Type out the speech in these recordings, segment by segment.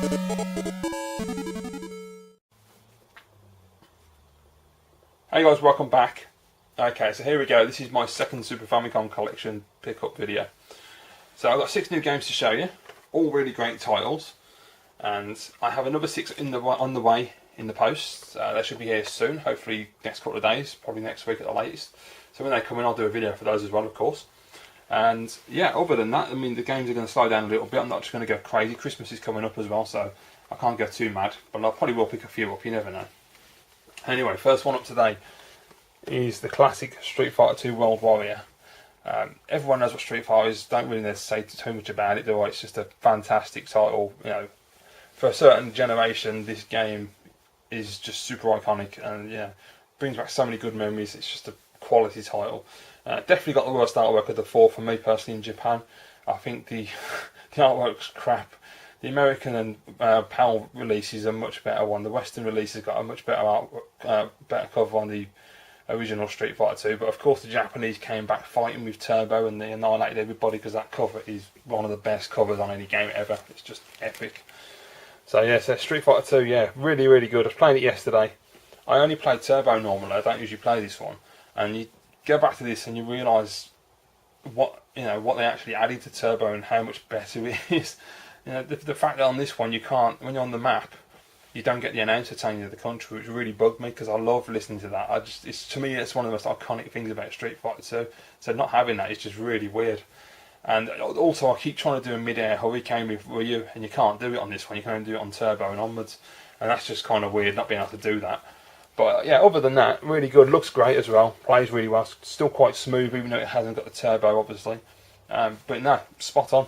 Hey guys, welcome back. Okay, so here we go. This is my second Super Famicom collection pickup video. So I've got 6 new games to show you, all really great titles, and I have another 6 on the way in the post. They should be here soon, hopefully next couple of days, probably next week at the latest. So when they come in, I'll do a video for those as well, of course. And yeah, other than that, I mean, the games are going to slow down a little bit. I'm not just going to go crazy. Christmas is coming up as well, so I can't go too mad, but I probably will pick a few up, you never know. Anyway, first one up today is the classic Street Fighter 2 World Warrior. Everyone knows what Street Fighter is, don't really need to say too much about it, do I? It's just a fantastic title. You know, for a certain generation, this game is just super iconic, and yeah, brings back so many good memories. It's just a quality title. Definitely got the worst artwork of the 4 for me personally in Japan. I think the artwork's crap. The American and PAL releases are much better one. The Western release has got a much better artwork, better cover on the original Street Fighter 2. But of course the Japanese came back fighting with Turbo and they annihilated everybody because that cover is one of the best covers on any game ever. It's just epic. So yeah, so Street Fighter 2, yeah, really, really good. I was playing it yesterday. I only play Turbo normally. I don't usually play this one. And you go back to this and you realise what they actually added to Turbo and how much better it is. You know, the fact that on this one you can't, when you're on the map, you don't get the announcer telling you the country, which really bugged me because I love listening to that. To me, it's one of the most iconic things about Street Fighter 2. So not having that is just really weird. And also, I keep trying to do a mid-air hurricane with Ryu, and you can't do it on this one. You can only do it on Turbo and onwards, and that's just kind of weird not being able to do that. But yeah, other than that, really good. Looks great as well. Plays really well. Still quite smooth, even though it hasn't got the turbo, obviously. But no, spot on.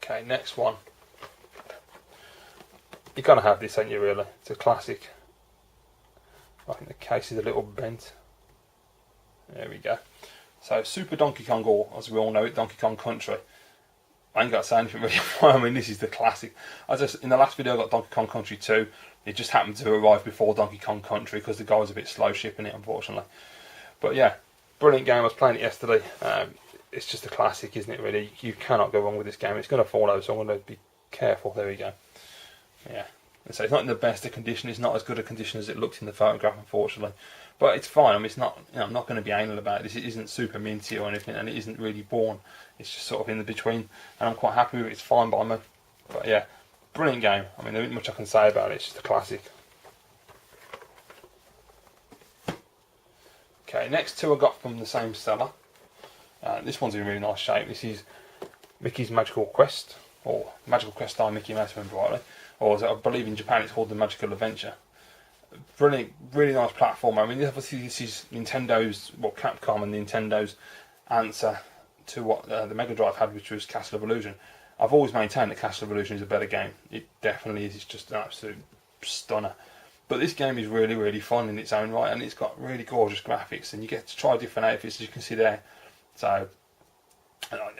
Okay, next one. You're going to have this, ain't you, really? It's a classic. I think the case is a little bent. There we go. So, Super Donkey Kong, or as we all know it, Donkey Kong Country. I ain't got to say anything really. I mean, this is the classic. In the last video I got Donkey Kong Country 2. It just happened to arrive before Donkey Kong Country because the guy was a bit slow shipping it, unfortunately. But yeah, brilliant game. I was playing it yesterday. It's just a classic, isn't it, really? You cannot go wrong with this game. It's going to fall over, so I'm going to be careful. There we go. Yeah. So it's not in the best of condition. It's not as good a condition as it looks in the photograph, unfortunately. But it's fine. I mean, it's not. I'm not going to be anal about this. It isn't super minty or anything, and it isn't really born. It's just sort of in the between, and I'm quite happy with it. It's fine by me. But yeah, brilliant game. I mean, there isn't much I can say about it. It's just a classic. Okay, next 2 I got from the same seller. This one's in really nice shape. This is Mickey's Magical Quest, or Magical Quest Star Mickey Mouse, remember rightly. Or I believe in Japan it's called the Magical Adventure. Brilliant, really nice platform. I mean, obviously this is Nintendo's, well, Capcom and Nintendo's answer to what the Mega Drive had, which was Castle of Illusion. I've always maintained that Castle of Illusion is a better game. It definitely is. It's just an absolute stunner. But this game is really, really fun in its own right, and it's got really gorgeous graphics, and you get to try different outfits, as you can see there. So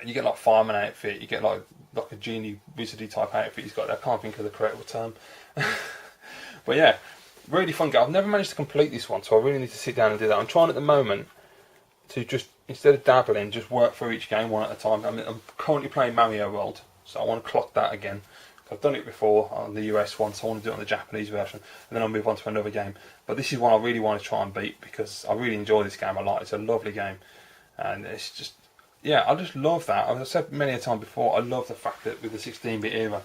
you get like fireman outfit, you get like a genie wizardy type outfit he's got there. I can't think of the correct term. But yeah, really fun game. I've never managed to complete this one, so I really need to sit down and do that. I'm trying at the moment to just, instead of dabbling, just work through each game one at a time. I mean, I'm currently playing Mario World, so I want to clock that again. I've done it before on the US one, so I want to do it on the Japanese version, and then I'll move on to another game. But this is one I really want to try and beat because I really enjoy this game a lot. It's a lovely game, and it's just, yeah, I just love that. As I've said many a time before, I love the fact that with the 16-bit era,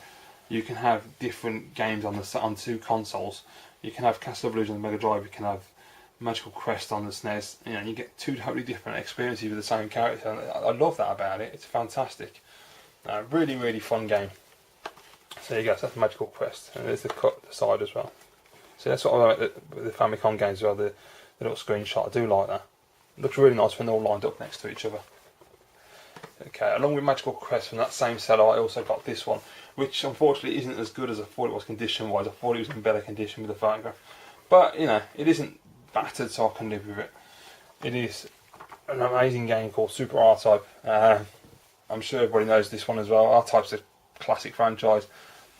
you can have different games on 2 consoles. You can have Castle of Illusion on the Mega Drive, you can have Magical Quest on the SNES. You know, you get 2 totally different experiences with the same character. And I love that about it. It's fantastic. Really, really fun game. So there you go. So that's Magical Quest, and there's the side as well. So that's what I like with the Famicom games as well. The little screenshot. I do like that. It looks really nice when they're all lined up next to each other. Okay, along with Magical Quest from that same seller, I also got this one, which unfortunately isn't as good as I thought it was condition-wise. I thought it was in better condition with the photograph. But, you know, it isn't battered, so I can live with it. It is an amazing game called Super R-Type. I'm sure everybody knows this one as well. R-Type's a classic franchise.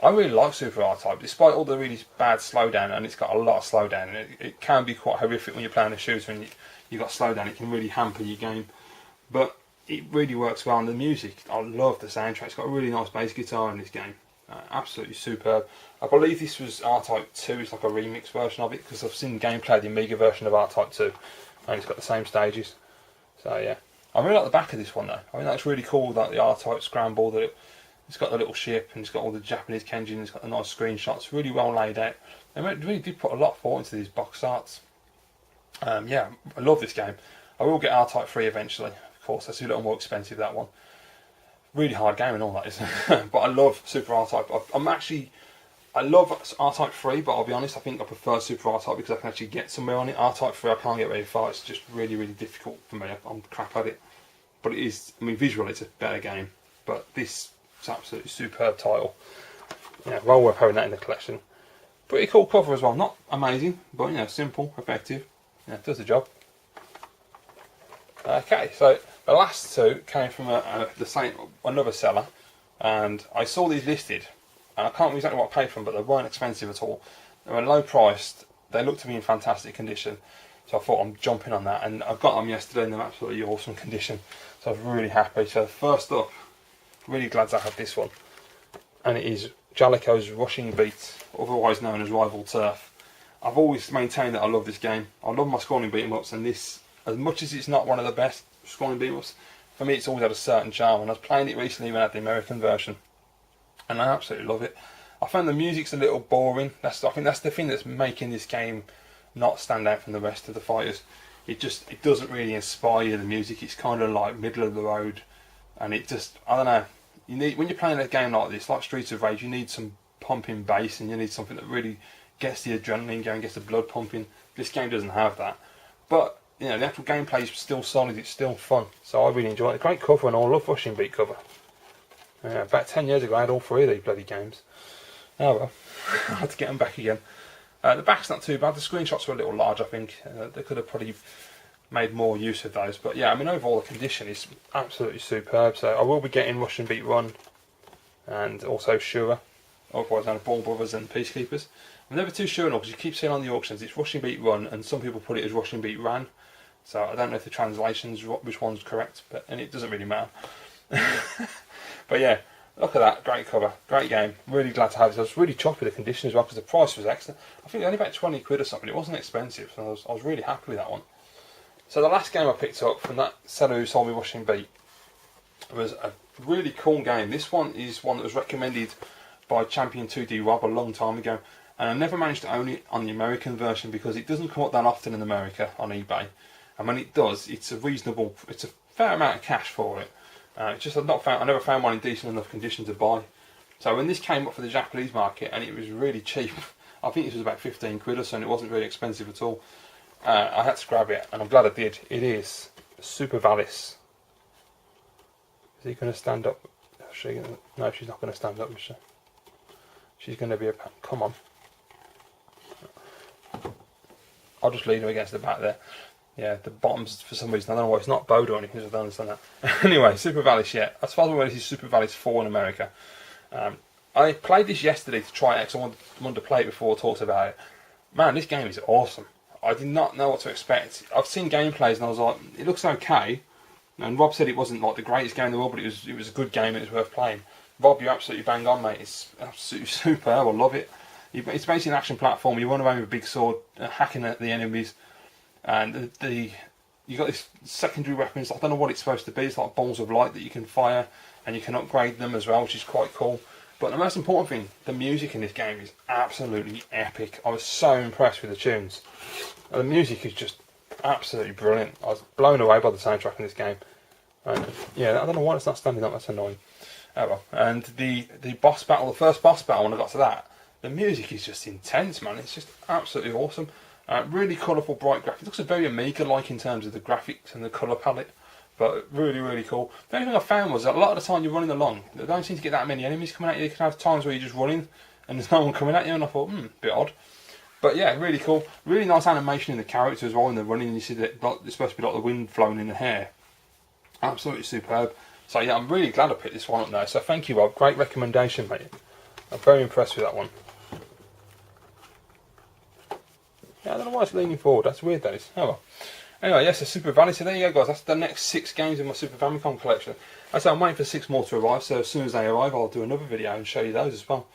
I really like Super R-Type, despite all the really bad slowdown, and it's got a lot of slowdown, and it can be quite horrific when you're playing a shooter and you've got slowdown. It can really hamper your game. But it really works well. And the music, I love the soundtrack. It's got a really nice bass guitar in this game. Absolutely superb. I believe this was R-Type 2, it's like a remix version of it, because I've seen gameplay the Amiga version of R-Type 2, and it's got the same stages. So yeah, I really like the back of this one though. I think that's really cool, that the R-Type scramble, that it's got the little ship, and it's got all the Japanese Kenjin, it's got the nice screenshots, really well laid out. They really did put a lot of thought into these box arts. Yeah, I love this game. I will get R-Type 3 eventually, of course, that's a little more expensive, that one. Really hard game and all that, isn't it? But I love Super R-Type. I love R-Type 3, but I'll be honest, I think I prefer Super R-Type because I can actually get somewhere on it. R-Type 3 I can't get very far, it's just really, really difficult for me. I'm crap at it. But it is, I mean, visually it's a better game. But this is absolutely superb title. Yeah, well worth having that in the collection. Pretty cool cover as well. Not amazing, but you know, simple, effective. Yeah, does the job. Okay, so the last two came from another seller, and I saw these listed, and I can't remember exactly what I paid for them, but they weren't expensive at all. They were low priced, they looked to be in fantastic condition, so I thought I'm jumping on that, and I got them yesterday and they're absolutely awesome condition, so I was really happy. So first up, really glad to have this one, and it is Jaleco's Rushing Beat, otherwise known as Rival Turf. I've always maintained that I love this game. I love my scrolling beat 'em ups, and this, as much as it's not one of the best scrolling beat 'em ups, for me it's always had a certain charm, and I was playing it recently when I had the American version, and I absolutely love it. I found the music's a little boring. I think that's the thing that's making this game not stand out from the rest of the fighters. It doesn't really inspire you, the music. It's kind of like middle of the road, and it just, I don't know. You need, when you're playing a game like this, like Streets of Rage, you need some pumping bass, and you need something that really gets the adrenaline going, gets the blood pumping. This game doesn't have that, but you know, the actual gameplay is still solid, it's still fun, so I really enjoy it. Great cover, and I love Rushing Beat cover. About 10 years ago I had all three of these bloody games. Oh well, I had to get them back again. The back's not too bad, the screenshots were a little large I think, they could have probably made more use of those, but yeah, I mean overall the condition is absolutely superb, so I will be getting Rushing Beat Run, and also Shura, otherwise known as Ball Brothers and Peacekeepers. I'm never too sure now, because you keep seeing on the auctions it's Rushing Beat Run, and some people put it as Rushing Beat Ran, so I don't know if the translation's which one's correct, and it doesn't really matter. But yeah, look at that, great cover, great game, really glad to have it. I was really chuffed with the condition as well, because the price was excellent. I think only about 20 quid or something, it wasn't expensive, so I was really happy with that one. So the last game I picked up from that seller who sold me Rushing Beat was a really cool game. This one is one that was recommended by Champion 2D Rob a long time ago, and I never managed to own it on the American version because it doesn't come up that often in America on eBay, and when it does, it's a fair amount of cash for it. It's just I never found one in decent enough condition to buy. So when this came up for the Japanese market, and it was really cheap, I think this was about 15 quid or so, and it wasn't really expensive at all. I had to grab it, and I'm glad I did. It is Super Valis. Is he going to stand up? No, she's not going to stand up, is she? She's going to be come on. I'll just lean her against the back there. Yeah, the bottom's for some reason, I don't know why it's not bowed or anything, so I don't understand that. Anyway, Super Valis, yeah. As far as I know, this is Super Valis 4 in America. I played this yesterday to try it because I wanted to play it before I talked about it. Man, this game is awesome. I did not know what to expect. I've seen gameplays and I was like, it looks okay. And Rob said it wasn't like the greatest game in the world, but it was a good game and it was worth playing. Rob, you're absolutely bang on, mate. It's absolutely superb. I love it. It's basically an action platform. You run around with a big sword, hacking at the enemies, and you got this secondary weapons. I don't know what it's supposed to be. It's like balls of light that you can fire, and you can upgrade them as well, which is quite cool. But the most important thing, the music in this game is absolutely epic. I was so impressed with the tunes. And the music is just absolutely brilliant. I was blown away by the soundtrack in this game. And yeah, I don't know why it's not standing up. That's annoying. Oh well. And the boss battle, the first boss battle, when I got to that, the music is just intense, man. It's just absolutely awesome. Really colourful, bright graphics. It looks very Amiga-like in terms of the graphics and the colour palette, but really, really cool. The only thing I found was that a lot of the time you're running along, there don't seem to get that many enemies coming at you. You can have times where you're just running and there's no one coming at you, and I thought, a bit odd. But yeah, really cool. Really nice animation in the character as well when they're running, and you see that it's supposed to be like the wind flowing in the hair. Absolutely superb. So yeah, I'm really glad I picked this one up now. So thank you, Rob. Great recommendation, mate. I'm very impressed with that one. Yeah, I don't know why it's leaning forward. That's weird, that is. Oh well. Anyway, yes, a Super Valis. So there you go, guys. That's the next 6 games in my Super Famicom collection. I'm waiting for 6 more to arrive, so as soon as they arrive, I'll do another video and show you those as well.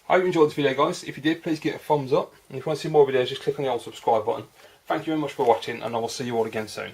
I hope you enjoyed this video, guys. If you did, please give it a thumbs up. And if you want to see more videos, just click on the old subscribe button. Thank you very much for watching, and I will see you all again soon.